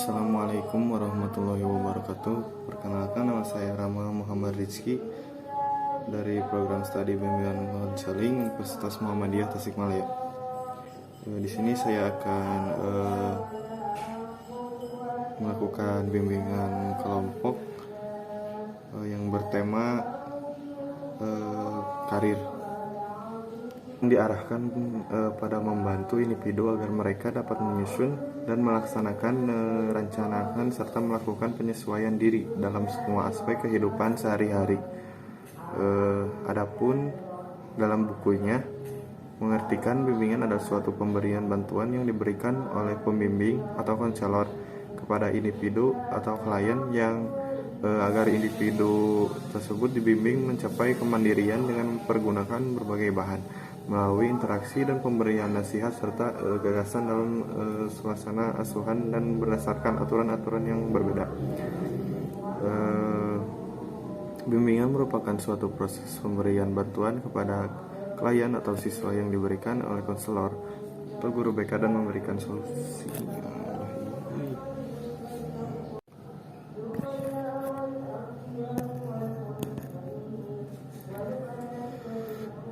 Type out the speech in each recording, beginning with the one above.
Assalamualaikum warahmatullahi wabarakatuh. Perkenalkan, nama saya Rama Muhammad Rizky dari program studi bimbingan konseling Universitas Muhammadiyah Tasikmalaya. Di sini saya akan melakukan bimbingan kelompok yang bertema karir, diarahkan pada membantu individu agar mereka dapat menyusun dan melaksanakan rencanakan serta melakukan penyesuaian diri dalam semua aspek kehidupan sehari-hari. Adapun dalam bukunya mengartikan bimbingan adalah suatu pemberian bantuan yang diberikan oleh pembimbing atau konselor kepada individu atau klien yang agar individu tersebut dibimbing mencapai kemandirian dengan mempergunakan berbagai bahan melalui interaksi dan pemberian nasihat serta gagasan dalam suasana asuhan dan berdasarkan aturan-aturan yang berbeda. Bimbingan merupakan suatu proses pemberian bantuan kepada klien atau siswa yang diberikan oleh konselor atau guru BK dan memberikan solusi.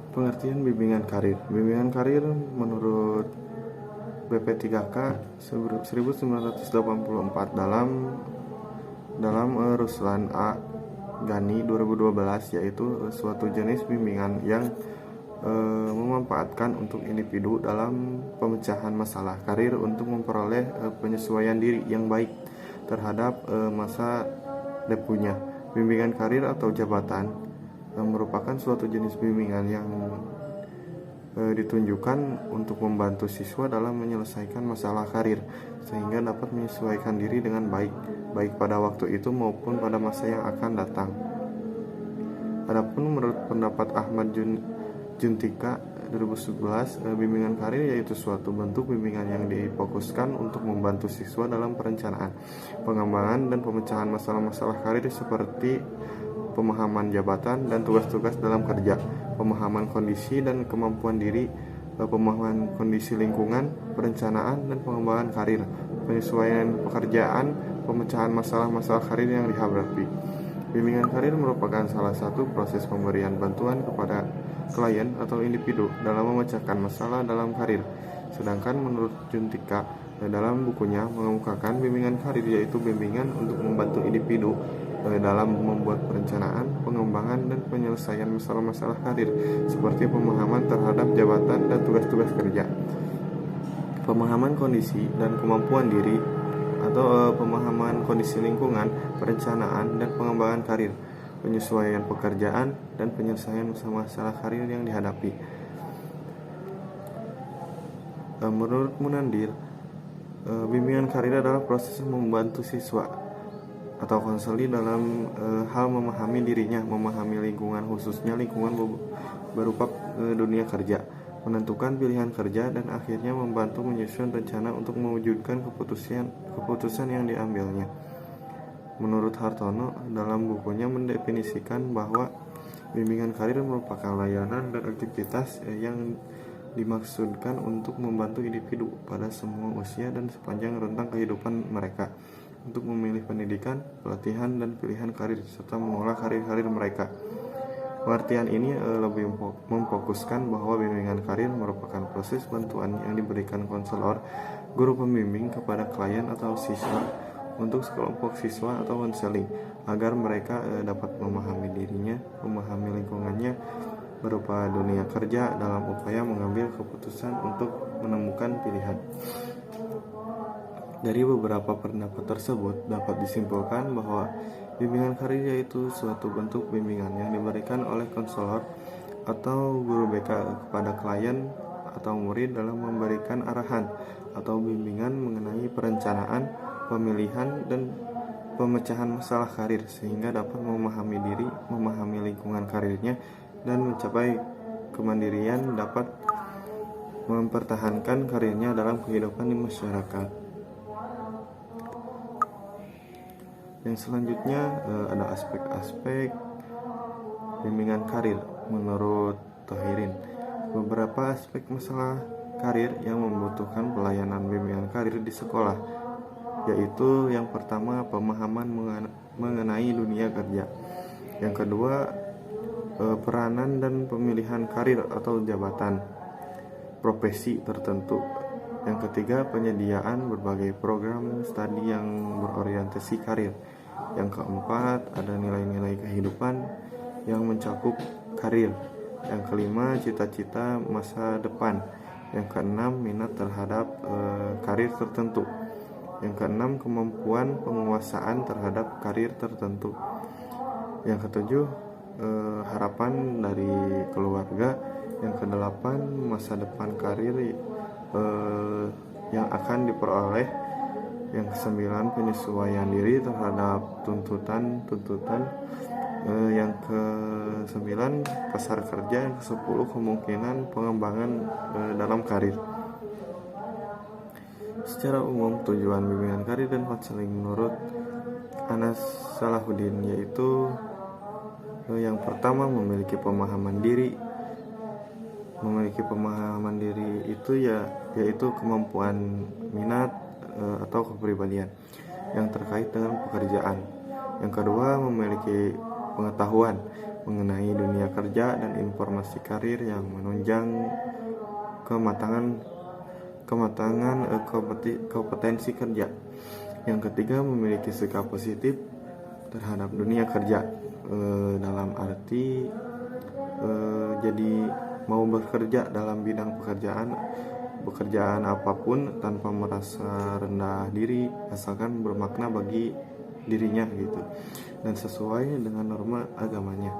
Pengertian bimbingan karir. Bimbingan karir menurut BP3K 1984 dalam Ruslan A. Ghani 2012, yaitu suatu jenis bimbingan yang memanfaatkan untuk individu dalam pemecahan masalah karir untuk memperoleh penyesuaian diri yang baik terhadap masa depannya. Bimbingan karir atau jabatan merupakan suatu jenis bimbingan yang ditunjukkan untuk membantu siswa dalam menyelesaikan masalah karir sehingga dapat menyesuaikan diri dengan baik pada waktu itu maupun pada masa yang akan datang. Adapun menurut pendapat Ahmad Juntika 2011, bimbingan karir yaitu suatu bentuk bimbingan yang difokuskan untuk membantu siswa dalam perencanaan, pengembangan dan pemecahan masalah-masalah karir seperti pemahaman jabatan dan tugas-tugas dalam kerja, pemahaman kondisi dan kemampuan diri, pemahaman kondisi lingkungan, perencanaan dan pengembangan karir, penyesuaian pekerjaan, pemecahan masalah-masalah karir yang dihadapi. Bimbingan karir merupakan salah satu proses pemberian bantuan kepada klien atau individu dalam memecahkan masalah dalam karir. Sedangkan menurut Juntika dalam bukunya mengemukakan bimbingan karir yaitu bimbingan untuk membantu individu dalam membuat perencanaan, pengembangan, dan penyelesaian masalah-masalah karir seperti pemahaman terhadap jabatan dan tugas-tugas kerja, pemahaman kondisi dan kemampuan diri atau pemahaman kondisi lingkungan, perencanaan dan pengembangan karir, penyesuaian pekerjaan, dan penyelesaian masalah karir yang dihadapi. Menurut Munandir, bimbingan karir adalah proses membantu siswa atau konseli dalam hal memahami dirinya, memahami lingkungan, khususnya lingkungan berupa dunia kerja, menentukan pilihan kerja, dan akhirnya membantu menyusun rencana untuk mewujudkan keputusan yang diambilnya. Menurut Hartono, dalam bukunya mendefinisikan bahwa bimbingan karir merupakan layanan dan aktivitas yang dimaksudkan untuk membantu individu pada semua usia dan sepanjang rentang kehidupan mereka untuk memilih pendidikan, pelatihan, dan pilihan karir serta mengolah karir-karir mereka. Pengertian ini lebih memfokuskan bahwa bimbingan karir merupakan proses bantuan yang diberikan konselor, guru pembimbing kepada klien atau siswa untuk sekelompok siswa atau konseling agar mereka dapat memahami dirinya, memahami lingkungannya berupa dunia kerja dalam upaya mengambil keputusan untuk menemukan pilihan. Dari beberapa pendapat tersebut dapat disimpulkan bahwa bimbingan karir yaitu suatu bentuk bimbingan yang diberikan oleh konselor atau guru BK kepada klien atau murid dalam memberikan arahan atau bimbingan mengenai perencanaan, pemilihan, dan pemecahan masalah karir sehingga dapat memahami diri, memahami lingkungan karirnya, dan mencapai kemandirian dapat mempertahankan karirnya dalam kehidupan di masyarakat. Yang selanjutnya ada aspek-aspek bimbingan karir menurut Tohirin. Beberapa aspek masalah karir yang membutuhkan pelayanan bimbingan karir di sekolah yaitu yang pertama pemahaman mengenai dunia kerja, yang kedua peranan dan pemilihan karir atau jabatan profesi tertentu, yang ketiga penyediaan berbagai program studi yang berorientasi karir, yang keempat ada nilai-nilai kehidupan yang mencakup karir, yang kelima cita-cita masa depan, yang keenam minat terhadap karir tertentu, yang keenam kemampuan penguasaan terhadap karir tertentu, yang ketujuh harapan dari keluarga, yang kedelapan masa depan karir yang akan diperoleh, yang kesembilan penyesuaian diri terhadap tuntutan, yang ke-9 pasar kerja, yang ke-10 kemungkinan pengembangan dalam karir. Secara umum tujuan bimbingan karir dan konseling menurut Anas Salahuddin yaitu yang pertama memiliki pemahaman diri. Memiliki pemahaman diri itu yaitu kemampuan minat atau kepribadian yang terkait dengan pekerjaan. Yang kedua memiliki pengetahuan mengenai dunia kerja dan informasi karir yang menunjang kompetensi kerja. Yang ketiga memiliki sikap positif terhadap dunia kerja, dalam arti jadi mau bekerja dalam bidang pekerjaan apapun tanpa merasa rendah diri, asalkan bermakna bagi dirinya gitu dan sesuai dengan norma agamanya.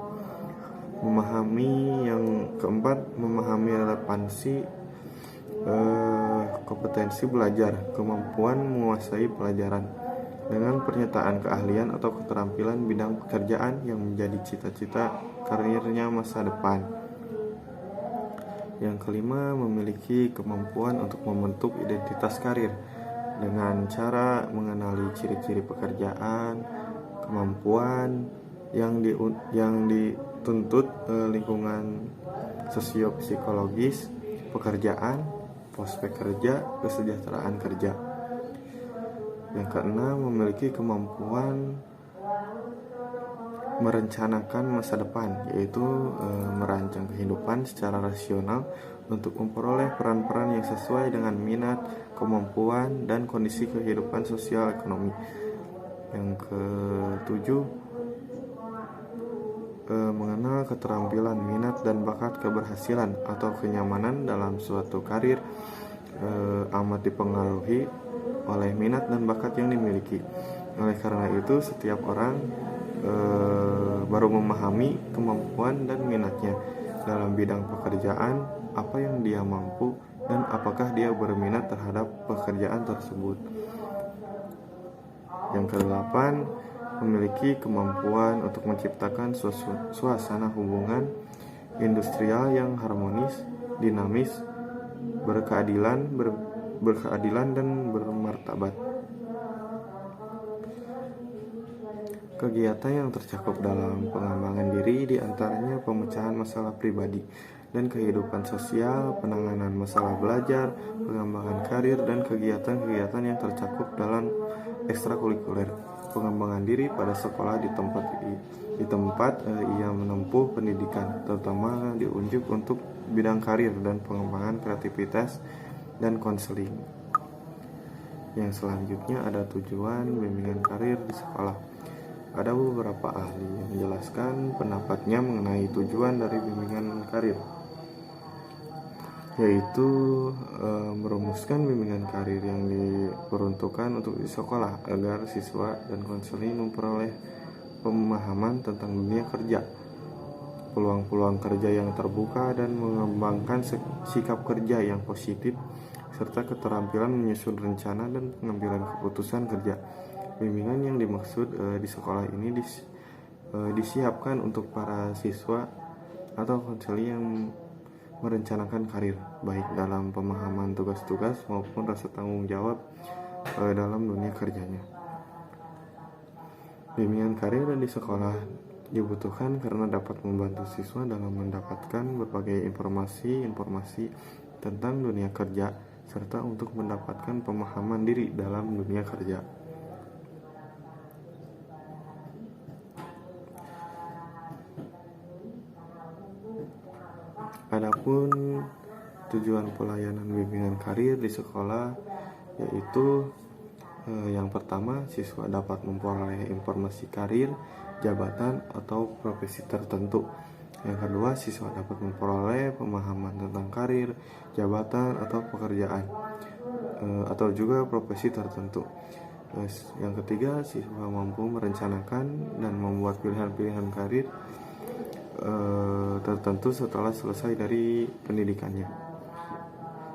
Yang keempat memahami relevansi kompetensi belajar, kemampuan menguasai pelajaran dengan pernyataan keahlian atau keterampilan bidang pekerjaan yang menjadi cita-cita karirnya masa depan. Yang kelima memiliki kemampuan untuk membentuk identitas karir dengan cara mengenali ciri-ciri pekerjaan, kemampuan yang dituntut lingkungan sosiopsikologis pekerjaan, prospek kerja, kesejahteraan kerja. Yang keenam memiliki kemampuan merencanakan masa depan, yaitu merancang kehidupan secara rasional untuk memperoleh peran-peran yang sesuai dengan minat, kemampuan, dan kondisi kehidupan sosial ekonomi. Yang ketujuh mengenal keterampilan, minat, dan bakat keberhasilan atau kenyamanan dalam suatu karir amat dipengaruhi oleh minat dan bakat yang dimiliki. Oleh karena itu, setiap orang baru memahami kemampuan dan minatnya dalam bidang pekerjaan, apa yang dia mampu, dan apakah dia berminat terhadap pekerjaan tersebut. Yang kedelapan, memiliki kemampuan untuk menciptakan suasana hubungan industrial yang harmonis, dinamis, berkeadilan dan bermartabat. Kegiatan yang tercakup dalam pengembangan diri diantaranya pemecahan masalah pribadi dan kehidupan sosial, penanganan masalah belajar, pengembangan karir, dan kegiatan-kegiatan yang tercakup dalam ekstrakurikuler. Pengembangan diri pada sekolah di tempat ia menempuh pendidikan, terutama diunjuk untuk bidang karir dan pengembangan kreativitas dan konseling. Yang selanjutnya ada tujuan bimbingan karir di sekolah. Ada beberapa ahli yang menjelaskan pendapatnya mengenai tujuan dari bimbingan karir, yaitu merumuskan bimbingan karir yang diperuntukkan untuk di sekolah agar siswa dan konseling memperoleh pemahaman tentang dunia kerja, peluang-peluang kerja yang terbuka, dan mengembangkan sikap kerja yang positif serta keterampilan menyusun rencana dan pengambilan keputusan kerja. Bimbingan yang dimaksud di sekolah ini disiapkan untuk para siswa atau konseling yang merencanakan karir, baik dalam pemahaman tugas-tugas maupun rasa tanggung jawab dalam dunia kerjanya. Bimbingan karir di sekolah dibutuhkan karena dapat membantu siswa dalam mendapatkan berbagai informasi tentang dunia kerja serta untuk mendapatkan pemahaman diri dalam dunia kerja. Adapun tujuan pelayanan bimbingan karir di sekolah yaitu yang pertama, siswa dapat memperoleh informasi karir, jabatan, atau profesi tertentu. Yang kedua, siswa dapat memperoleh pemahaman tentang karir, jabatan, atau pekerjaan atau juga profesi tertentu. Yang ketiga, siswa mampu merencanakan dan membuat pilihan-pilihan karir tertentu setelah selesai dari pendidikannya.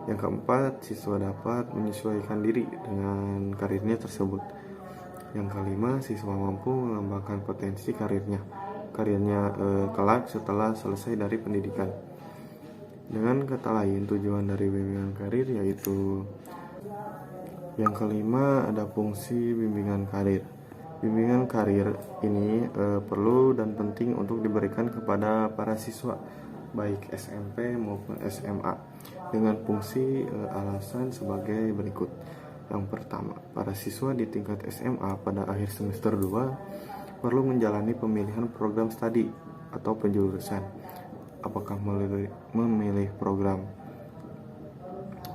Yang keempat, siswa dapat menyesuaikan diri dengan karirnya tersebut. Yang kelima, siswa mampu mengembangkan potensi karirnya kelak setelah selesai dari pendidikan. Dengan kata lain, tujuan dari bimbingan karir yaitu yang kelima, ada fungsi bimbingan karir. Bimbingan karir ini perlu dan penting untuk diberikan kepada para siswa baik SMP maupun SMA dengan fungsi alasan sebagai berikut. Yang pertama, para siswa di tingkat SMA pada akhir semester 2 perlu menjalani pemilihan program studi atau penjurusan. Apakah memilih program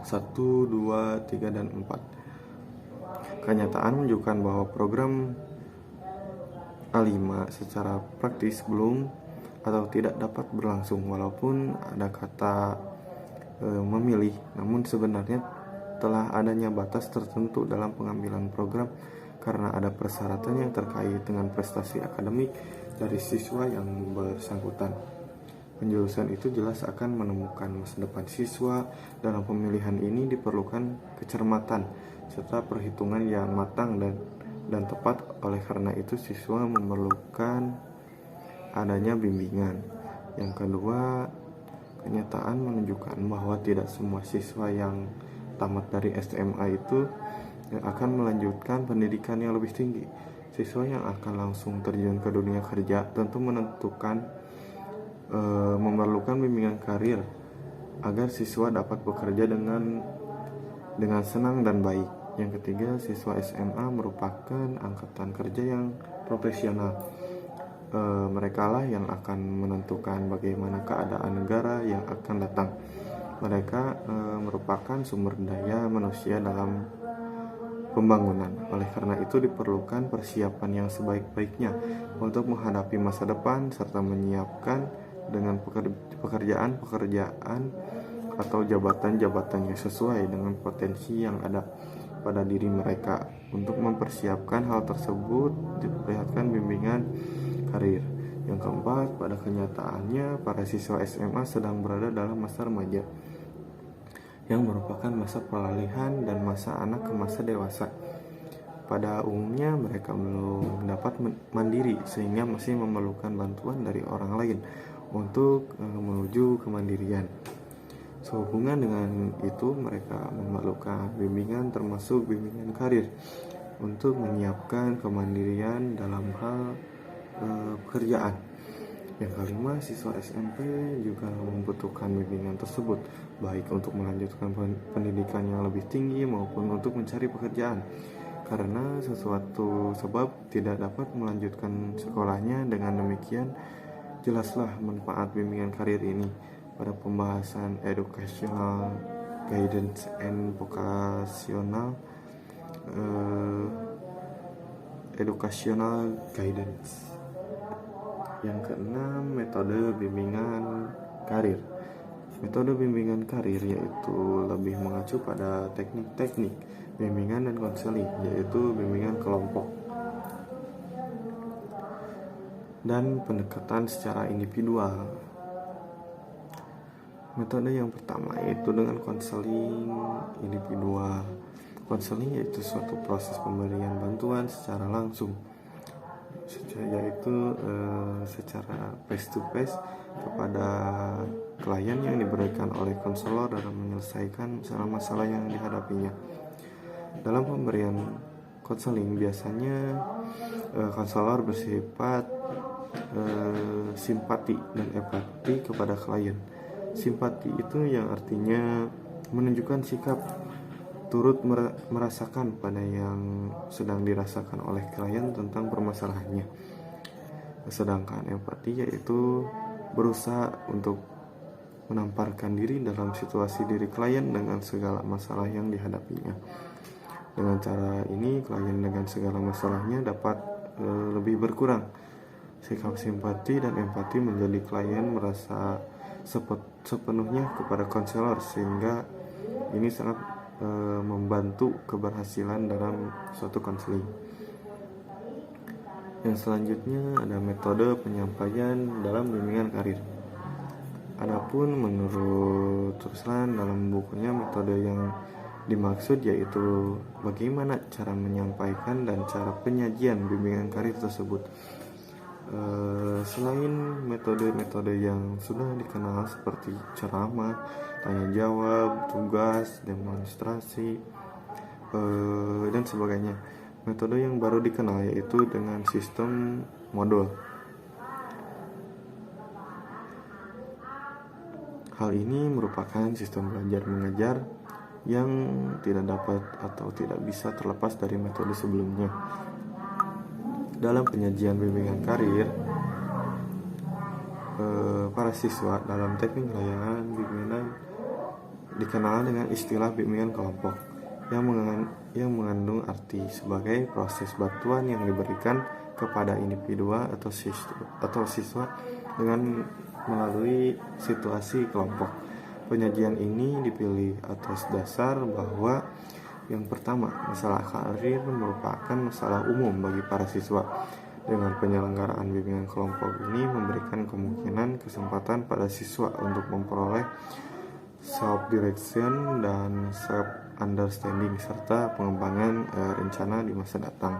1, 2, 3, dan 4. Kenyataan menunjukkan bahwa program A5 secara praktis belum atau tidak dapat berlangsung walaupun ada kata memilih, namun sebenarnya telah adanya batas tertentu dalam pengambilan program karena ada persyaratan yang terkait dengan prestasi akademik dari siswa yang bersangkutan. Penjurusan itu jelas akan menemukan masa depan siswa. Dalam pemilihan ini diperlukan kecermatan serta perhitungan yang matang dan tepat. Oleh karena itu siswa memerlukan adanya bimbingan. Yang kedua, kenyataan menunjukkan bahwa tidak semua siswa yang tamat dari SMA itu akan melanjutkan pendidikan yang lebih tinggi. Siswa yang akan langsung terjun ke dunia kerja tentu memerlukan bimbingan karir agar siswa dapat bekerja dengan senang dan baik. Yang ketiga, siswa SMA merupakan angkatan kerja yang profesional. Mereka lah yang akan menentukan bagaimana keadaan negara yang akan datang. Mereka merupakan sumber daya manusia dalam pembangunan. Oleh karena itu diperlukan persiapan yang sebaik-baiknya untuk menghadapi masa depan serta menyiapkan dengan pekerjaan atau jabatan-jabatan yang sesuai dengan potensi yang ada pada diri mereka. Untuk mempersiapkan hal tersebut diperlihatkan bimbingan karir. Yang keempat, pada kenyataannya para siswa SMA sedang berada dalam masa remaja yang merupakan masa peralihan dan masa anak ke masa dewasa. Pada umumnya mereka belum dapat mandiri sehingga masih memerlukan bantuan dari orang lain untuk menuju kemandirian. Sehubungan dengan itu mereka memerlukan bimbingan termasuk bimbingan karir untuk menyiapkan kemandirian dalam hal pekerjaan. Yang kelima, siswa SMP juga membutuhkan bimbingan tersebut baik untuk melanjutkan pendidikan yang lebih tinggi maupun untuk mencari pekerjaan. Karena sesuatu sebab tidak dapat melanjutkan sekolahnya. Dengan demikian, jelaslah manfaat bimbingan karir ini. Pada pembahasan educational guidance and educational guidance. Yang keenam, metode bimbingan karir. Metode bimbingan karir yaitu lebih mengacu pada teknik-teknik bimbingan dan konseling, yaitu bimbingan kelompok dan pendekatan secara individual. Metode yang pertama yaitu dengan konseling individual. Konseling yaitu suatu proses pemberian bantuan secara langsung, yaitu secara face to face kepada klien yang diberikan oleh konselor dalam menyelesaikan masalah-masalah yang dihadapinya. Dalam pemberian konseling biasanya konselor bersifat simpati dan empati kepada klien. Simpati itu yang artinya menunjukkan sikap turut merasakan pada yang sedang dirasakan oleh klien tentang permasalahannya. Sedangkan empati yaitu berusaha untuk menamparkan diri dalam situasi diri klien dengan segala masalah yang dihadapinya. Dengan cara ini, klien dengan segala masalahnya dapat lebih berkurang. Sikap simpati dan empati menjadi klien merasa sepenuhnya kepada konselor, sehingga ini sangat membantu keberhasilan dalam suatu konseling. Yang selanjutnya ada metode penyampaian dalam bimbingan karir. Adapun menurut Ruslan dalam bukunya, metode yang dimaksud yaitu bagaimana cara menyampaikan dan cara penyajian bimbingan karir tersebut. Selain metode-metode yang sudah dikenal seperti ceramah, tanya jawab, tugas, demonstrasi, dan sebagainya, metode yang baru dikenal yaitu dengan sistem modul. Hal ini merupakan sistem belajar mengajar yang tidak dapat atau tidak bisa terlepas dari metode sebelumnya. Dalam penyajian bimbingan karir, para siswa dalam teknik layanan bimbingan dikenal dengan istilah bimbingan kelompok yang mengandung arti sebagai proses bantuan yang diberikan kepada individu atau siswa dengan melalui situasi kelompok. Penyajian ini dipilih atas dasar bahwa yang pertama, masalah karir merupakan masalah umum bagi para siswa. Dengan penyelenggaraan bimbingan kelompok ini memberikan kemungkinan kesempatan pada siswa untuk memperoleh self-direction dan self-understanding serta pengembangan rencana di masa datang.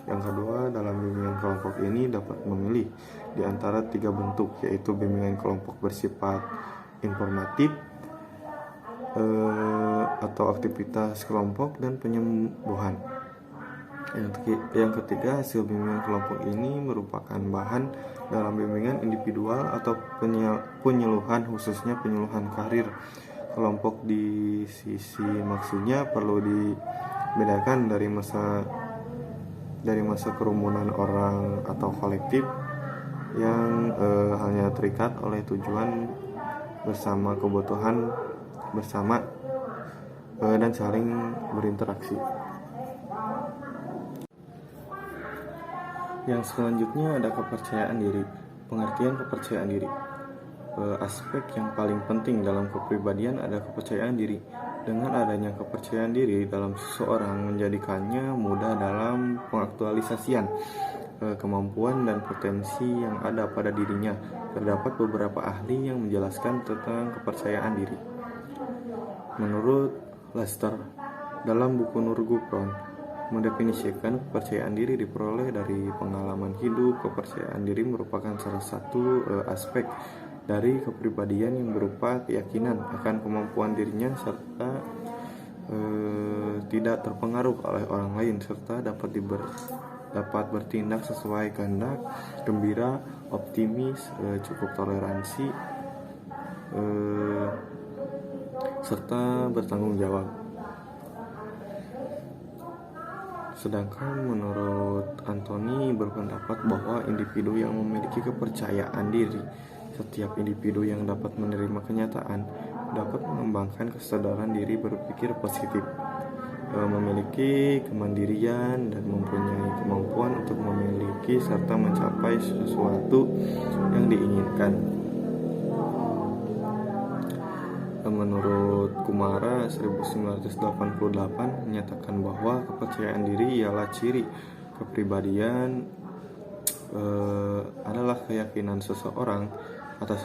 Yang kedua, dalam bimbingan kelompok ini dapat memilih di antara 3 bentuk, yaitu bimbingan kelompok bersifat informatif, atau aktivitas kelompok, dan penyembuhan. Yang ketiga, hasil bimbingan kelompok ini merupakan bahan dalam bimbingan individual atau penyeluhan, khususnya penyeluhan karir kelompok. Di sisi maksudnya perlu dibedakan dari masa kerumunan orang atau kolektif yang hanya terikat oleh tujuan bersama, kebutuhan bersama, dan saling berinteraksi. Yang selanjutnya ada kepercayaan diri. Pengertian kepercayaan diri. Aspek yang paling penting dalam kepribadian ada kepercayaan diri. Dengan adanya kepercayaan diri dalam seseorang menjadikannya mudah dalam pengaktualisasian kemampuan dan potensi yang ada pada dirinya. Terdapat beberapa ahli yang menjelaskan tentang kepercayaan diri. Menurut Lester, dalam buku Nurgupron, mendefinisikan kepercayaan diri diperoleh dari pengalaman hidup. Kepercayaan diri merupakan salah satu aspek dari kepribadian yang berupa keyakinan akan kemampuan dirinya serta tidak terpengaruh oleh orang lain, serta dapat bertindak sesuai kehendak, gembira, optimis, cukup toleransi, serta bertanggung jawab. Sedangkan menurut Anthony berpendapat bahwa individu yang memiliki kepercayaan diri, setiap individu yang dapat menerima kenyataan, dapat mengembangkan kesadaran diri berpikir positif, memiliki kemandirian, dan mempunyai kemampuan untuk memiliki serta mencapai sesuatu yang diinginkan. Menurut Kumara 1988 menyatakan bahwa kepercayaan diri ialah ciri kepribadian, adalah keyakinan seseorang atas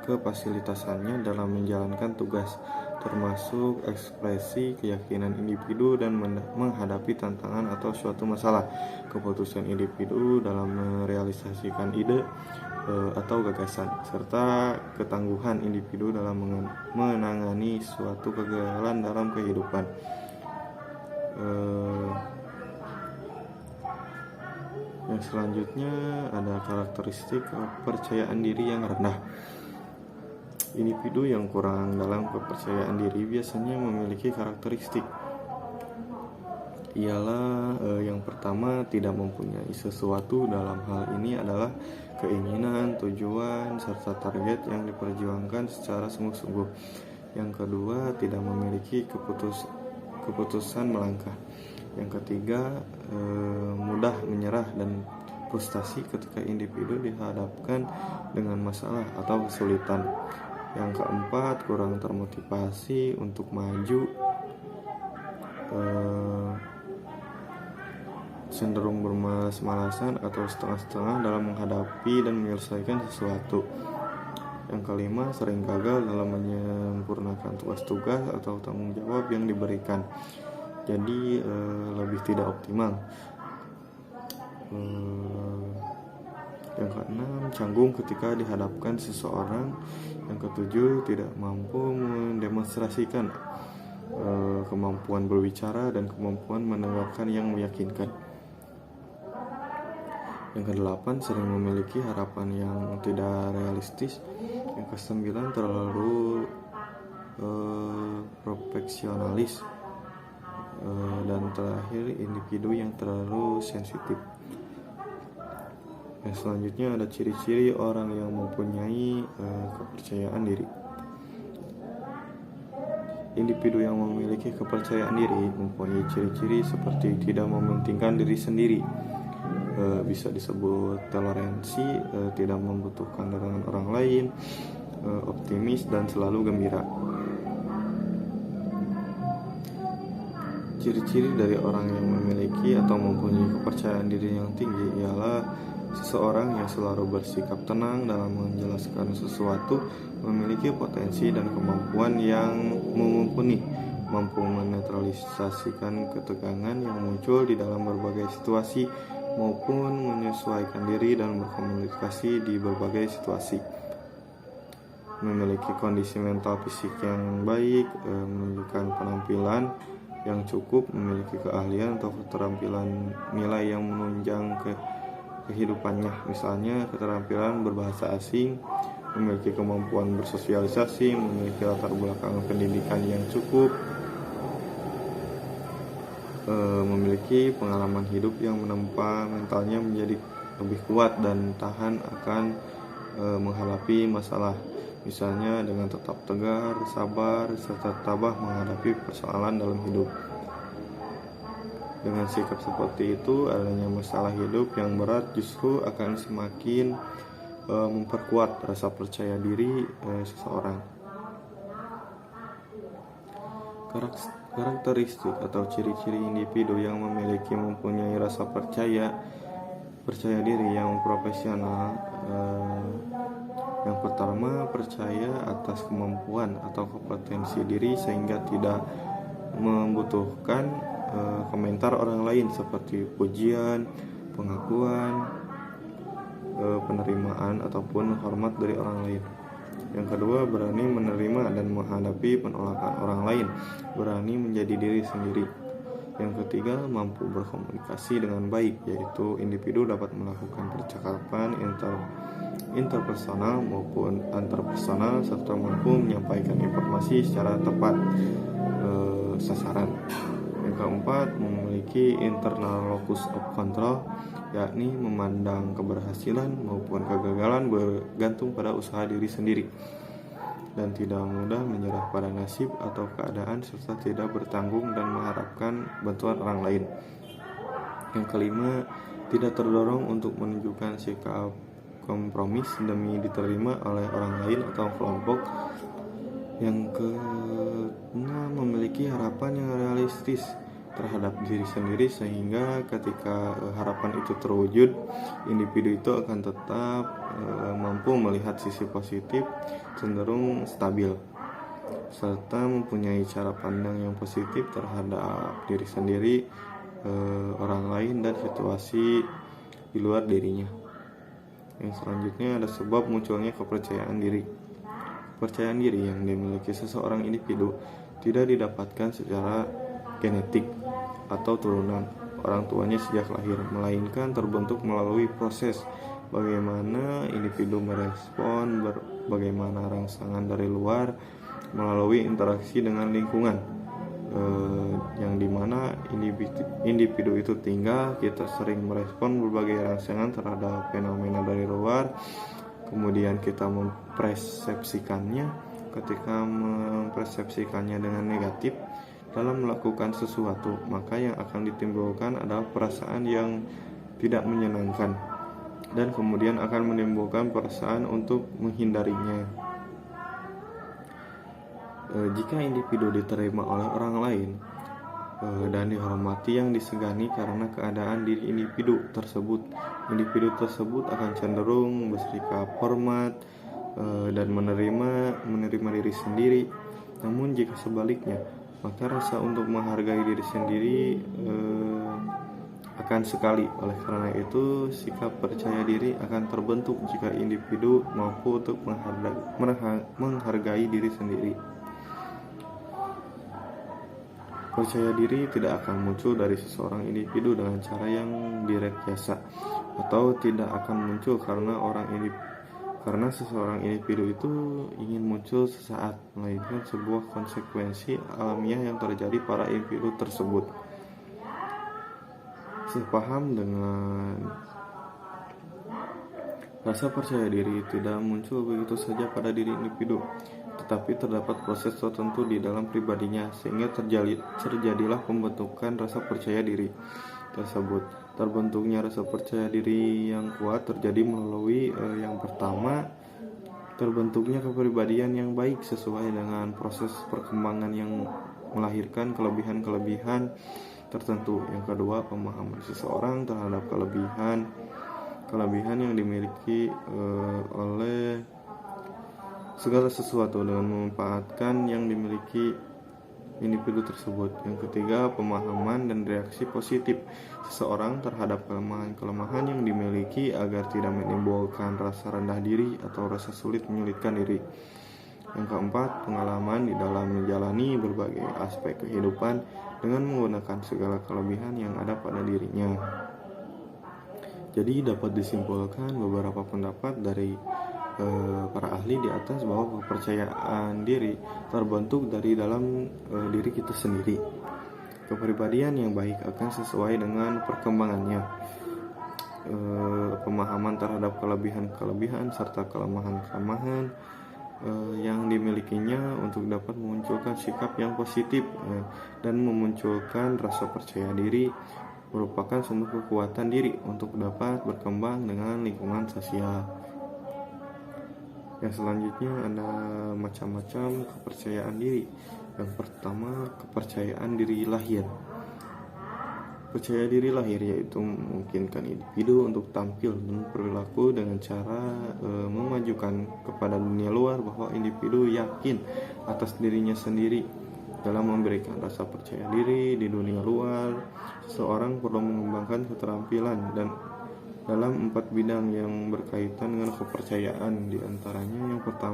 kefasilitasannya dalam menjalankan tugas, termasuk ekspresi keyakinan individu dan menghadapi tantangan atau suatu masalah, keputusan individu dalam merealisasikan ide atau gagasan, serta ketangguhan individu dalam menangani suatu kegagalan dalam kehidupan. Yang selanjutnya ada karakteristik kepercayaan diri yang rendah. Individu yang kurang dalam kepercayaan diri biasanya memiliki karakteristik ialah yang pertama, tidak mempunyai sesuatu. Dalam hal ini adalah keinginan, tujuan, serta target yang diperjuangkan secara sungguh-sungguh. Yang kedua, tidak memiliki keputusan melangkah. Yang ketiga, mudah menyerah dan frustasi ketika individu dihadapkan dengan masalah atau kesulitan. Yang keempat, kurang termotivasi untuk maju, cenderung bermalas-malasan atau setengah-setengah dalam menghadapi dan menyelesaikan sesuatu. Yang kelima, sering gagal dalam menyempurnakan tugas-tugas atau tanggung jawab yang diberikan, jadi lebih tidak optimal. Yang keenam, canggung ketika dihadapkan seseorang. Yang ketujuh, tidak mampu mendemonstrasikan kemampuan berbicara dan kemampuan mendengarkan yang meyakinkan. Yang kedelapan, sering memiliki harapan yang tidak realistis. Yang kesembilan, terlalu perfeksionalis. Dan terakhir, individu yang terlalu sensitif. Yang selanjutnya ada ciri-ciri orang yang mempunyai kepercayaan diri. Individu yang memiliki kepercayaan diri mempunyai ciri-ciri seperti tidak mementingkan diri sendiri, bisa disebut toleransi, tidak membutuhkan dorongan orang lain, optimis dan selalu gembira. Ciri-ciri dari orang yang memiliki atau mempunyai kepercayaan diri yang tinggi ialah seseorang yang selalu bersikap tenang dalam menjelaskan sesuatu, memiliki potensi dan kemampuan yang mumpuni, mampu menetralisasikan ketegangan yang muncul di dalam berbagai situasi, maupun menyesuaikan diri dan berkomunikasi di berbagai situasi. Memiliki kondisi mental fisik yang baik, menunjukkan penampilan yang cukup, memiliki keahlian atau keterampilan nilai yang menunjang kehidupannya, misalnya keterampilan berbahasa asing, memiliki kemampuan bersosialisasi, memiliki latar belakang pendidikan yang cukup, memiliki pengalaman hidup yang menempa mentalnya menjadi lebih kuat dan tahan akan menghadapi masalah, misalnya dengan tetap tegar, sabar, serta tabah menghadapi persoalan dalam hidup. Dengan sikap seperti itu, adanya masalah hidup yang berat justru akan semakin memperkuat rasa percaya diri seseorang. Karakteristik atau ciri-ciri individu yang mempunyai rasa percaya diri yang profesional. Yang pertama, percaya atas kemampuan atau kompetensi diri sehingga tidak membutuhkan komentar orang lain seperti pujian, pengakuan, penerimaan ataupun hormat dari orang lain. Yang kedua, berani menerima dan menghadapi penolakan orang lain, berani menjadi diri sendiri. Yang ketiga, mampu berkomunikasi dengan baik, yaitu individu dapat melakukan percakapan interpersonal maupun antarpersonal serta mampu menyampaikan informasi secara tepat sasaran. Yang keempat, memiliki internal locus of control, yakni memandang keberhasilan maupun kegagalan bergantung pada usaha diri sendiri dan tidak mudah menyerah pada nasib atau keadaan serta tidak bertanggung dan mengharapkan bantuan orang lain. Yang kelima, tidak terdorong untuk menunjukkan sikap kompromis demi diterima oleh orang lain atau kelompok. Yang keenam, memiliki harapan yang realistis terhadap diri sendiri sehingga ketika harapan itu terwujud, individu itu akan tetap mampu melihat sisi positif, cenderung stabil, serta mempunyai cara pandang yang positif terhadap diri sendiri, orang lain dan situasi di luar dirinya. Yang selanjutnya ada sebab munculnya kepercayaan diri. Kepercayaan diri yang dimiliki seseorang individu tidak didapatkan secara genetik atau turunan orang tuanya sejak lahir, melainkan terbentuk melalui proses bagaimana individu merespon bagaimana rangsangan dari luar melalui interaksi dengan lingkungan, yang dimana individu itu tinggal. Kita sering merespon berbagai rangsangan terhadap fenomena dari luar, kemudian kita mempersepsikannya. Ketika mempersepsikannya dengan negatif dalam melakukan sesuatu, maka yang akan ditimbulkan adalah perasaan yang tidak menyenangkan, dan kemudian akan menimbulkan perasaan untuk menghindarinya. Jika individu diterima oleh orang lain dan dihormati yang disegani karena keadaan diri individu tersebut akan cenderung bersikap hormat dan menerima diri sendiri. Namun jika sebaliknya, maka rasa untuk menghargai diri sendiri akan sekali. Oleh karena itu, sikap percaya diri akan terbentuk jika individu mampu untuk menghargai diri sendiri. Percaya diri tidak akan muncul dari seseorang individu dengan cara yang direkayasa, atau tidak akan muncul karena seseorang individu itu ingin muncul sesaat, melainkan sebuah konsekuensi alamiah yang terjadi pada individu tersebut. Sepaham dengan rasa percaya diri tidak muncul begitu saja pada diri individu, tetapi terdapat proses tertentu di dalam pribadinya sehingga terjadilah pembentukan rasa percaya diri tersebut. Terbentuknya rasa percaya diri yang kuat terjadi melalui yang pertama, terbentuknya kepribadian yang baik sesuai dengan proses perkembangan yang melahirkan kelebihan-kelebihan tertentu. Yang kedua, pemahaman seseorang terhadap kelebihan yang dimiliki oleh segala sesuatu dengan memanfaatkan yang dimiliki individu tersebut. Yang ketiga, pemahaman dan reaksi positif seseorang terhadap kelemahan yang dimiliki agar tidak menimbulkan rasa rendah diri atau rasa sulit menyulitkan diri. Yang keempat, pengalaman di dalam menjalani berbagai aspek kehidupan dengan menggunakan segala kelebihan yang ada pada dirinya. Jadi dapat disimpulkan beberapa pendapat dari para ahli di atas bahwa kepercayaan diri terbentuk dari dalam diri kita sendiri. Kepribadian yang baik akan sesuai dengan perkembangannya. Pemahaman terhadap kelebihan serta kelemahan yang dimilikinya untuk dapat memunculkan sikap yang positif dan memunculkan rasa percaya diri merupakan sumber kekuatan diri untuk dapat berkembang dengan lingkungan sosial. Yang selanjutnya ada macam-macam kepercayaan diri. Yang pertama, kepercayaan diri lahir. Percaya diri lahir yaitu memungkinkan individu untuk tampil dan berperilaku dengan cara memajukan kepada dunia luar bahwa individu yakin atas dirinya sendiri. Dalam memberikan rasa percaya diri di dunia luar, seseorang perlu mengembangkan keterampilan dan dalam 4 bidang yang berkaitan dengan kepercayaan. Di antaranya yang pertama,